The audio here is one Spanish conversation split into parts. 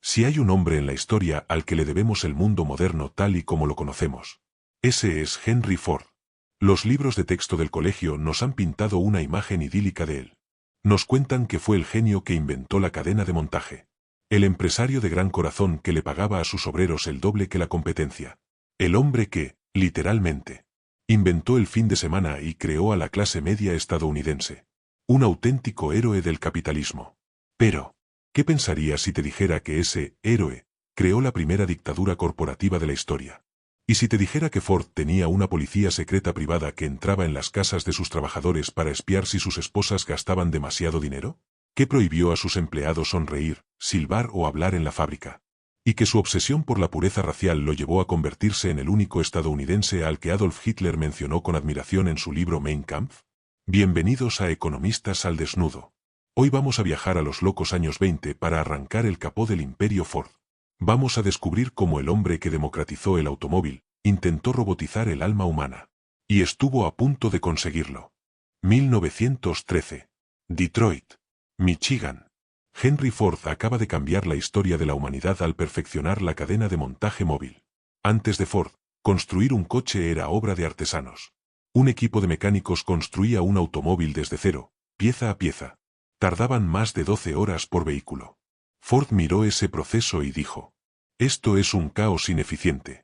Si hay un hombre en la historia al que le debemos el mundo moderno tal y como lo conocemos, ese es Henry Ford. Los libros de texto del colegio nos han pintado una imagen idílica de él. Nos cuentan que fue el genio que inventó la cadena de montaje. El empresario de gran corazón que le pagaba a sus obreros el doble que la competencia. El hombre que, literalmente, inventó el fin de semana y creó a la clase media estadounidense. Un auténtico héroe del capitalismo. Pero, ¿qué pensarías si te dijera que ese héroe creó la primera dictadura corporativa de la historia? ¿Y si te dijera que Ford tenía una policía secreta privada que entraba en las casas de sus trabajadores para espiar si sus esposas gastaban demasiado dinero? ¿Que prohibió a sus empleados sonreír, silbar o hablar en la fábrica? ¿Y que su obsesión por la pureza racial lo llevó a convertirse en el único estadounidense al que Adolf Hitler mencionó con admiración en su libro Mein Kampf? Bienvenidos a Economistas al Desnudo. Hoy vamos a viajar a los locos años 20 para arrancar el capó del imperio Ford. Vamos a descubrir cómo el hombre que democratizó el automóvil intentó robotizar el alma humana. Y estuvo a punto de conseguirlo. 1913. Detroit, Michigan. Henry Ford acaba de cambiar la historia de la humanidad al perfeccionar la cadena de montaje móvil. Antes de Ford, construir un coche era obra de artesanos. Un equipo de mecánicos construía un automóvil desde cero, pieza a pieza. Tardaban más de 12 horas por vehículo. Ford miró ese proceso y dijo: esto es un caos ineficiente.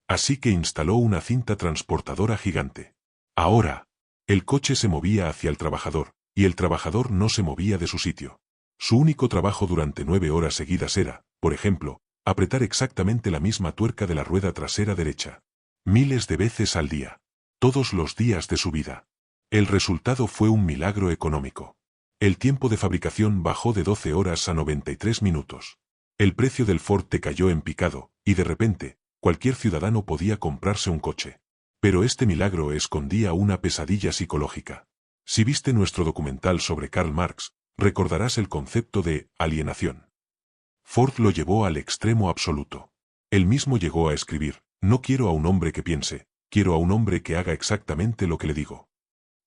Así que instaló una cinta transportadora gigante. Ahora, el coche se movía hacia el trabajador, y el trabajador no se movía de su sitio. Su único trabajo durante 9 horas seguidas era, por ejemplo, apretar exactamente la misma tuerca de la rueda trasera derecha. Miles de veces al día. Todos los días de su vida. El resultado fue un milagro económico. El tiempo de fabricación bajó de 12 horas a 93 minutos. El precio del Ford te cayó en picado, y de repente, cualquier ciudadano podía comprarse un coche. Pero este milagro escondía una pesadilla psicológica. Si viste nuestro documental sobre Karl Marx, recordarás el concepto de alienación. Ford lo llevó al extremo absoluto. Él mismo llegó a escribir: no quiero a un hombre que piense, quiero a un hombre que haga exactamente lo que le digo.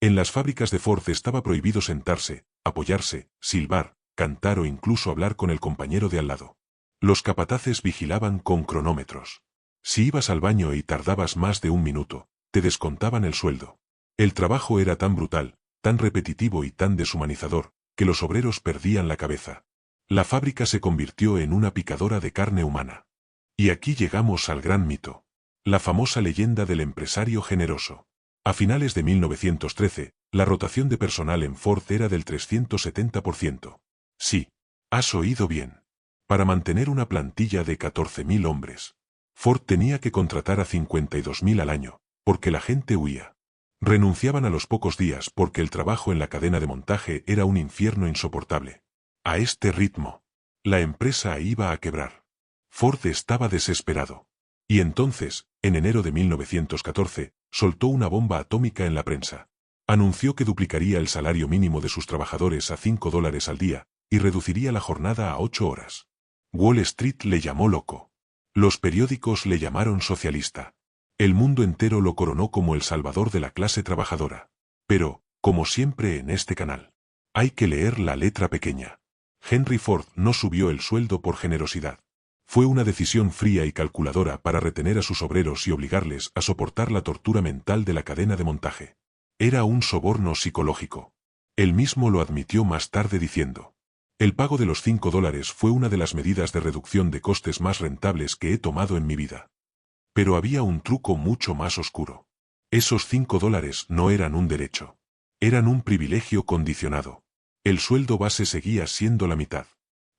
En las fábricas de Ford estaba prohibido sentarse, apoyarse, silbar, cantar o incluso hablar con el compañero de al lado. Los capataces vigilaban con cronómetros. Si ibas al baño y tardabas más de un minuto, te descontaban el sueldo. El trabajo era tan brutal, tan repetitivo y tan deshumanizador, que los obreros perdían la cabeza. La fábrica se convirtió en una picadora de carne humana. Y aquí llegamos al gran mito. La famosa leyenda del empresario generoso. A finales de 1913, la rotación de personal en Ford era del 370%. Sí, has oído bien. Para mantener una plantilla de 14.000 hombres, Ford tenía que contratar a 52.000 al año, porque la gente huía. Renunciaban a los pocos días porque el trabajo en la cadena de montaje era un infierno insoportable. A este ritmo, la empresa iba a quebrar. Ford estaba desesperado. Y entonces, en enero de 1914, soltó una bomba atómica en la prensa. Anunció que duplicaría el salario mínimo de sus trabajadores a $5 al día, y reduciría la jornada a 8 horas. Wall Street le llamó loco. Los periódicos le llamaron socialista. El mundo entero lo coronó como el salvador de la clase trabajadora. Pero, como siempre en este canal, hay que leer la letra pequeña. Henry Ford no subió el sueldo por generosidad. Fue una decisión fría y calculadora para retener a sus obreros y obligarles a soportar la tortura mental de la cadena de montaje. Era un soborno psicológico. Él mismo lo admitió más tarde diciendo: el pago de los $5 fue una de las medidas de reducción de costes más rentables que he tomado en mi vida. Pero había un truco mucho más oscuro. Esos $5 no eran un derecho. Eran un privilegio condicionado. El sueldo base seguía siendo la mitad.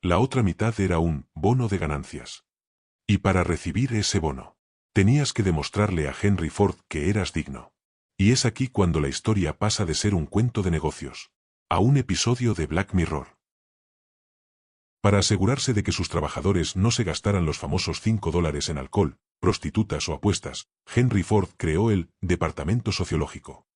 La otra mitad era un bono de ganancias. Y para recibir ese bono, tenías que demostrarle a Henry Ford que eras digno. Y es aquí cuando la historia pasa de ser un cuento de negocios a un episodio de Black Mirror. Para asegurarse de que sus trabajadores no se gastaran los famosos $5 en alcohol, prostitutas o apuestas, Henry Ford creó el Departamento Sociológico.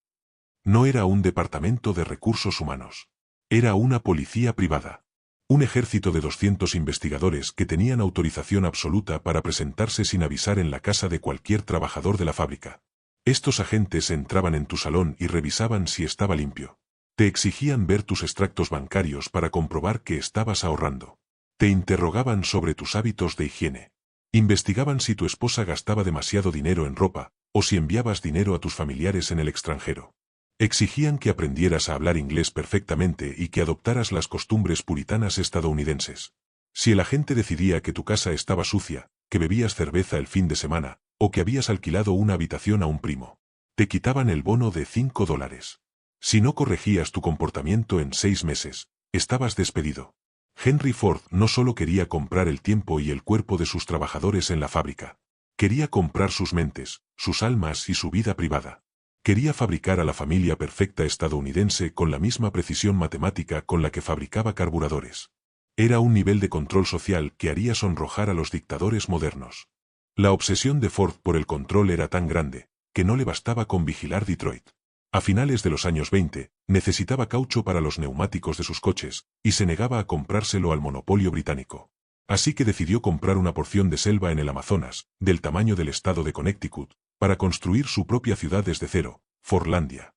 No era un departamento de recursos humanos. Era una policía privada. Un ejército de 200 investigadores que tenían autorización absoluta para presentarse sin avisar en la casa de cualquier trabajador de la fábrica. Estos agentes entraban en tu salón y revisaban si estaba limpio. Te exigían ver tus extractos bancarios para comprobar que estabas ahorrando. Te interrogaban sobre tus hábitos de higiene. Investigaban si tu esposa gastaba demasiado dinero en ropa, o si enviabas dinero a tus familiares en el extranjero. Exigían que aprendieras a hablar inglés perfectamente y que adoptaras las costumbres puritanas estadounidenses. Si el agente decidía que tu casa estaba sucia, que bebías cerveza el fin de semana, o que habías alquilado una habitación a un primo, te quitaban el bono de $5. Si no corregías tu comportamiento en 6 meses, estabas despedido. Henry Ford no solo quería comprar el tiempo y el cuerpo de sus trabajadores en la fábrica. Quería comprar sus mentes, sus almas y su vida privada. Quería fabricar a la familia perfecta estadounidense con la misma precisión matemática con la que fabricaba carburadores. Era un nivel de control social que haría sonrojar a los dictadores modernos. La obsesión de Ford por el control era tan grande, que no le bastaba con vigilar Detroit. A finales de los años 20, necesitaba caucho para los neumáticos de sus coches, y se negaba a comprárselo al monopolio británico. Así que decidió comprar una porción de selva en el Amazonas, del tamaño del estado de Connecticut, para construir su propia ciudad desde cero, Fordlandia.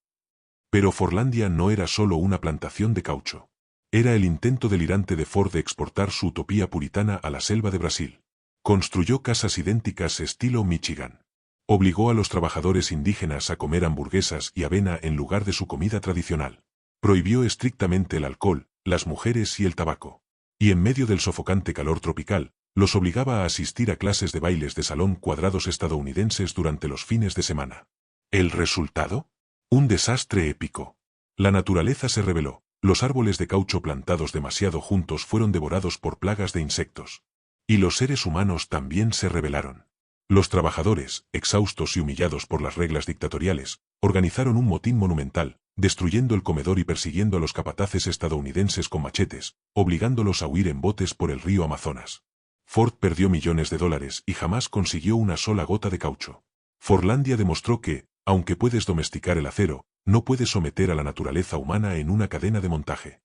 Pero Fordlandia no era solo una plantación de caucho. Era el intento delirante de Ford de exportar su utopía puritana a la selva de Brasil. Construyó casas idénticas estilo Michigan. Obligó a los trabajadores indígenas a comer hamburguesas y avena en lugar de su comida tradicional. Prohibió estrictamente el alcohol, las mujeres y el tabaco. Y en medio del sofocante calor tropical, los obligaba a asistir a clases de bailes de salón cuadrados estadounidenses durante los fines de semana. ¿El resultado? Un desastre épico. La naturaleza se rebeló, los árboles de caucho plantados demasiado juntos fueron devorados por plagas de insectos. Y los seres humanos también se rebelaron. Los trabajadores, exhaustos y humillados por las reglas dictatoriales, organizaron un motín monumental, destruyendo el comedor y persiguiendo a los capataces estadounidenses con machetes, obligándolos a huir en botes por el río Amazonas. Ford perdió millones de dólares y jamás consiguió una sola gota de caucho. Fordlandia demostró que, aunque puedes domesticar el acero, no puedes someter a la naturaleza humana en una cadena de montaje.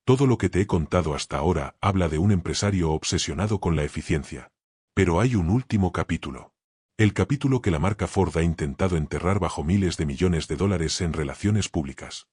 Todo lo que te he contado hasta ahora habla de un empresario obsesionado con la eficiencia. Pero hay un último capítulo. El capítulo que la marca Ford ha intentado enterrar bajo miles de millones de dólares en relaciones públicas.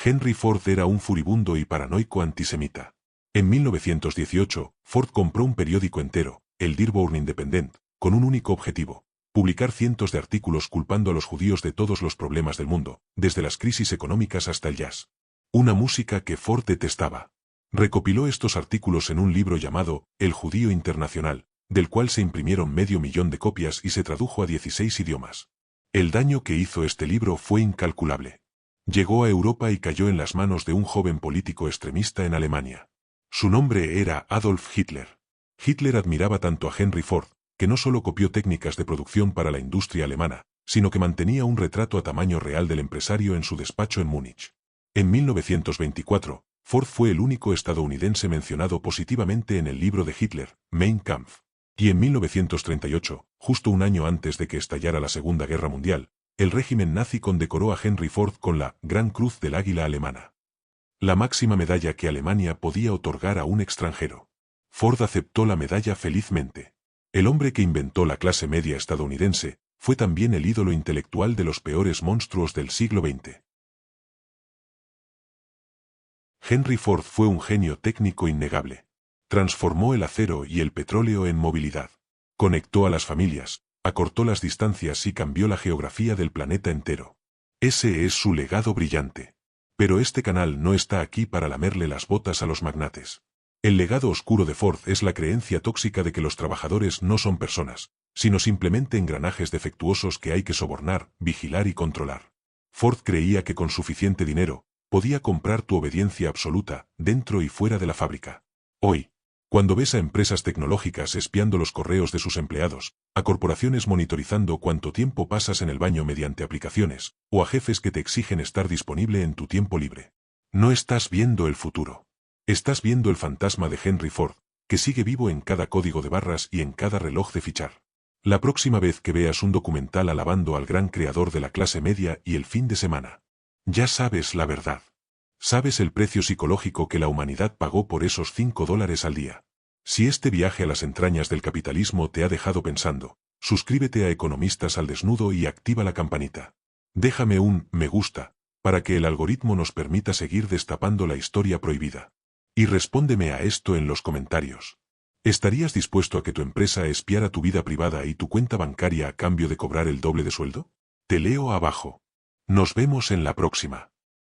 Henry Ford era un furibundo y paranoico antisemita. En 1918, Ford compró un periódico entero, el Dearborn Independent, con un único objetivo: publicar cientos de artículos culpando a los judíos de todos los problemas del mundo, desde las crisis económicas hasta el jazz. Una música que Ford detestaba. Recopiló estos artículos en un libro llamado El Judío Internacional, del cual se imprimieron 500.000 de copias y se tradujo a 16 idiomas. El daño que hizo este libro fue incalculable. Llegó a Europa y cayó en las manos de un joven político extremista en Alemania. Su nombre era Adolf Hitler. Hitler admiraba tanto a Henry Ford, que no solo copió técnicas de producción para la industria alemana, sino que mantenía un retrato a tamaño real del empresario en su despacho en Múnich. En 1924, Ford fue el único estadounidense mencionado positivamente en el libro de Hitler, Mein Kampf. Y en 1938, justo un año antes de que estallara la Segunda Guerra Mundial, el régimen nazi condecoró a Henry Ford con la Gran Cruz del Águila Alemana. La máxima medalla que Alemania podía otorgar a un extranjero. Ford aceptó la medalla felizmente. El hombre que inventó la clase media estadounidense fue también el ídolo intelectual de los peores monstruos del siglo XX. Henry Ford fue un genio técnico innegable. Transformó el acero y el petróleo en movilidad. Conectó a las familias, acortó las distancias y cambió la geografía del planeta entero. Ese es su legado brillante. Pero este canal no está aquí para lamerle las botas a los magnates. El legado oscuro de Ford es la creencia tóxica de que los trabajadores no son personas, sino simplemente engranajes defectuosos que hay que sobornar, vigilar y controlar. Ford creía que con suficiente dinero, podía comprar tu obediencia absoluta, dentro y fuera de la fábrica. Hoy, cuando ves a empresas tecnológicas espiando los correos de sus empleados, a corporaciones monitorizando cuánto tiempo pasas en el baño mediante aplicaciones, o a jefes que te exigen estar disponible en tu tiempo libre, no estás viendo el futuro. Estás viendo el fantasma de Henry Ford, que sigue vivo en cada código de barras y en cada reloj de fichar. La próxima vez que veas un documental alabando al gran creador de la clase media y el fin de semana, ya sabes la verdad. Sabes el precio psicológico que la humanidad pagó por esos $5 al día. Si este viaje a las entrañas del capitalismo te ha dejado pensando, suscríbete a Economistas al Desnudo y activa la campanita. Déjame un me gusta, para que el algoritmo nos permita seguir destapando la historia prohibida. Y respóndeme a esto en los comentarios. ¿Estarías dispuesto a que tu empresa espiara tu vida privada y tu cuenta bancaria a cambio de cobrar el doble de sueldo? Te leo abajo. Nos vemos en la próxima.